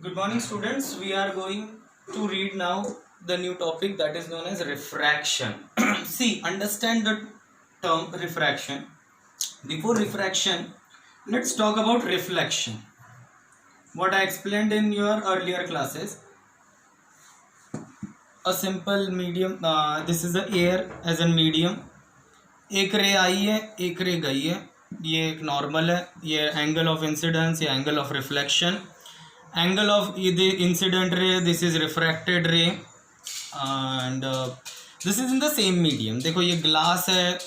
Good morning, students. We are going to read now the new topic that is known as refraction. See, understand the term refraction. Before refraction, let's talk about reflection. What I explained in your earlier classes. A simple medium. This is the air as a medium. एक ray आई है, एक रे गई है. ये एक normal है. ये एंगल ऑफ इंसिडेंस, ये angle of reflection. Angle of the incident ray, this is refracted ray, and this is in the same medium. देखो ये ग्लास है,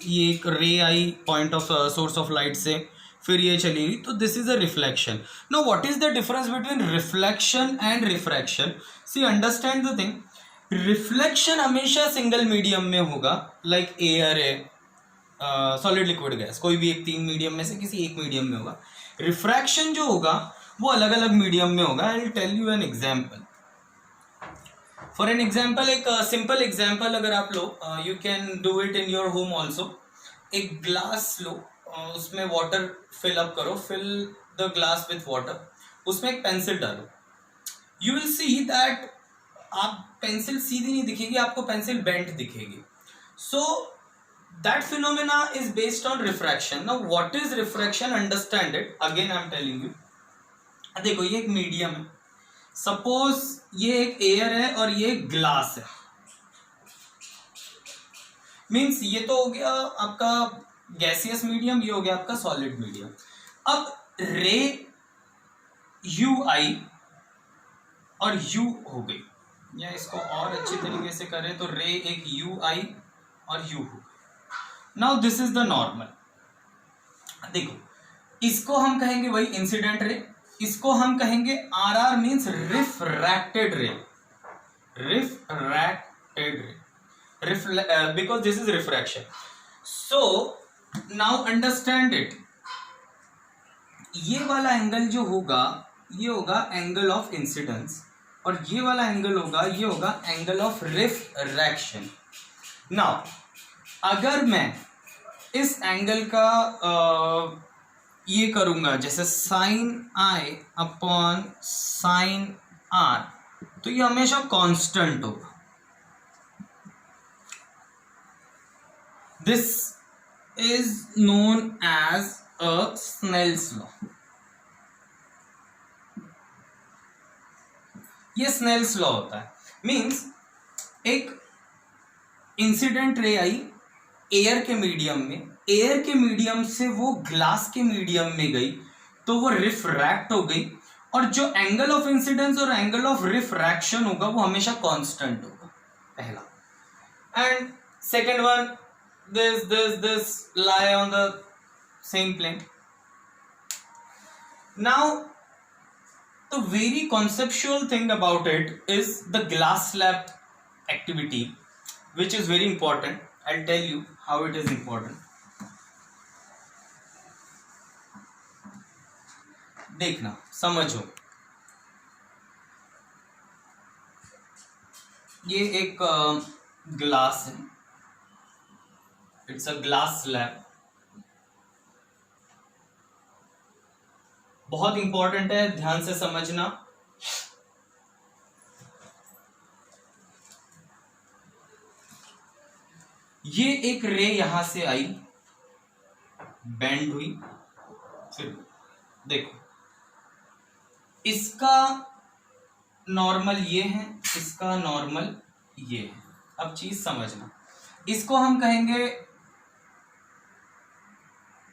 ये एक रे आई point of source of light से, फिर ये चली गई, तो this is a reflection. Now what is the difference between reflection and refraction? See, understand the thing. Reflection हमेशा सिंगल मीडियम में होगा, लाइक एयर है, सॉलिड लिक्विड गैस, कोई भी एक तीन मीडियम में से किसी एक मीडियम में होगा. रिफ्रैक्शन जो होगा वो अलग अलग मीडियम में होगा. I will tell you an example. For an example, एक सिंपल एग्जाम्पल अगर आप लो, you can do it in your home also. एक ग्लास लो, उसमें वाटर फिल अप करो, fill the glass with water, उसमें एक पेंसिल डालो. यू विल सी दैट आप पेंसिल सीधी नहीं दिखेगी, आपको पेंसिल बेंट दिखेगी. So that phenomena is based on refraction. Now what is refraction? Understand it. Again I am telling you. देखो ये एक मीडियम है, सपोज ये एक एयर है और ये एक ग्लास है. मींस ये तो हो गया आपका गैसियस मीडियम, ये हो गया आपका सॉलिड मीडियम. अब रे यू आई और यू हो गई, या इसको और अच्छी तरीके से करें तो रे एक यू आई और यू हो गई. Now this is the normal. देखो इसको हम कहेंगे वही इंसिडेंट रे, इसको हम कहेंगे R R means refracted ray. Refracted ray, because this is refraction. So now understand it. ये वाला एंगल जो होगा ये होगा एंगल ऑफ इंसिडेंस, और ये वाला एंगल होगा ये होगा एंगल ऑफ रिफ्रैक्शन. नाउ अगर मैं इस एंगल का ये करूंगा जैसे sine i upon sine r, तो ये हमेशा कांस्टेंट होगा. This is known as a Snell's law. ये स्नेल्स लॉ होता है. मींस एक इंसिडेंट रे आई एयर के मीडियम में, एयर के मीडियम से वो ग्लास के मीडियम में गई, तो वो रिफ्रैक्ट हो गई, और जो एंगल ऑफ इंसिडेंस और एंगल ऑफ रिफ्रैक्शन होगा वो हमेशा कांस्टेंट होगा, पहला. And second one, this lie on the same plane. Now the very conceptual thing about it is the glass slab activity, which is very important. I'll tell you how it is important. देखना, समझो. ये एक glass है, it's a glass slab. बहुत important है, ध्यान से समझना. ये एक रे यहां से आई, बेंड हुई, फिर देखो इसका नॉर्मल ये है, इसका नॉर्मल ये है. अब चीज समझना, इसको हम कहेंगे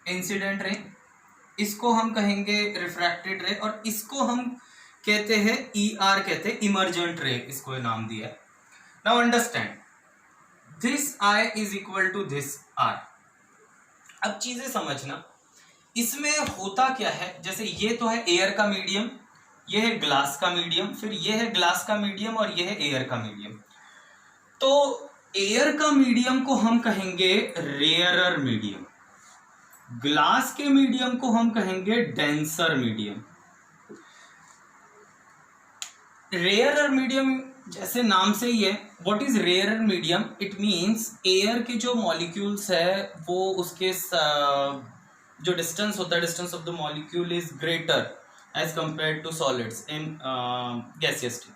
इंसिडेंट रे, इसको हम कहेंगे रिफ्रैक्टेड रे, और इसको हम कहते हैं ER, कहते हैं इमर्जेंट रे, इसको नाम दिया. Now understand, this I is equal to this R. अब चीजें समझना, इसमें होता क्या है. जैसे ये तो है एयर का मीडियम, ये है ग्लास का मीडियम, फिर ये है ग्लास का मीडियम, और ये है एयर का मीडियम. तो एयर का मीडियम को हम कहेंगे रेयरर मीडियम, ग्लास के मीडियम को हम कहेंगे डेंसर मीडियम. रेयरर मीडियम जैसे नाम से ही है. What is rarer medium? It means air के जो मॉलिक्यूल्स है वो उसके जो डिस्टेंस होता है, distance of the molecule is greater as compare to solids in gaseous state,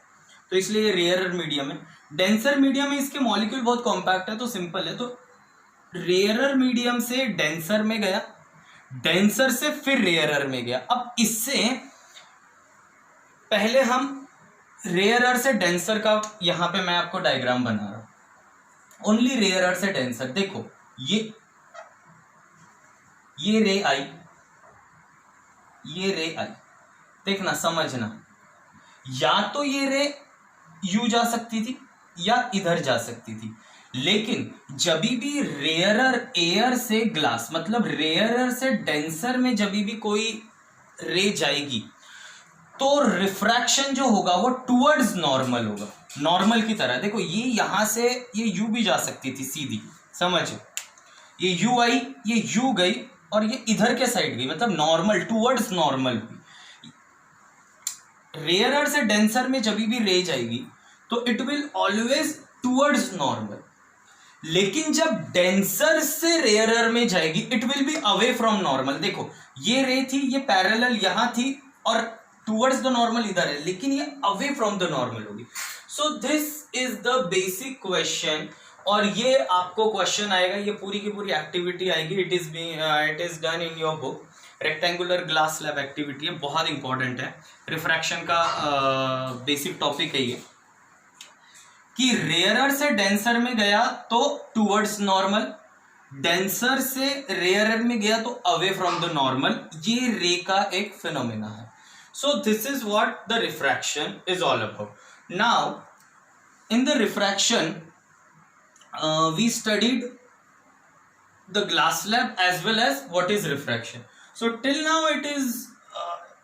तो इसलिए ये रेयरर मीडियम है। डेंसर मीडियम में इसके मॉलिक्यूल बहुत कॉम्पैक्ट है, तो सिंपल है, तो रेयरर मीडियम से डेंसर में गया, डेंसर से फिर रेयरर में गया। अब इससे पहले हम रेयरर से डेंसर का, यहां पे मैं आपको डायग्राम बना रहा हूं, ओनली रेयरर से डेंसर। देखो ये रे आई, ये रे आई, देखना समझना, या तो ये रे यू जा सकती थी या इधर जा सकती थी, लेकिन जब भी रेयरर एयर से ग्लास, मतलब रेयरर से डेंसर में जब भी कोई रे जाएगी तो रिफ्रैक्शन जो होगा वो टुवर्ड्स नॉर्मल होगा, नॉर्मल की तरह। देखो ये यहां से ये यू भी जा सकती थी सीधी, समझो, ये यू आई, ये यू गई और ये इधर के साइड गई, मतलब नॉर्मल, टुवर्ड्स नॉर्मल हुई। रेयरर से डेंसर में जब भी रे जाएगी तो it will always towards normal, लेकिन जब डेंसर से रेयरर में जाएगी it will be away from normal. देखो ये रे थी, ये पैरेलल यहां थी और टुवर्ड्स द नॉर्मल इधर है, लेकिन ये अवे फ्रॉम द नॉर्मल होगी। So this is the basic question, और ये आपको क्वेश्चन आएगा, ये पूरी की पूरी एक्टिविटी आएगी। It is done in your book, rectangular glass lab activity है, बहुत इंपॉर्टेंट है, रिफ्रैक्शन का बेसिक टॉपिक है ये, कि रेयरर से डेंसर में गया तो टुवर्ड्स नॉर्मल, डेंसर से रेयरर में गया तो अवे फ्रॉम द नॉर्मल, ये रे का एक फिनोमेना है। So this is what the refraction is all about. Now in the refraction we studied the glass lab as well as what is refraction. So till now it is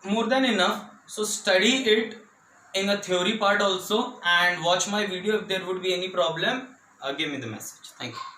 more than enough. So study it in a theory part also and watch my video. If there would be any problem, give me the message. Thank you.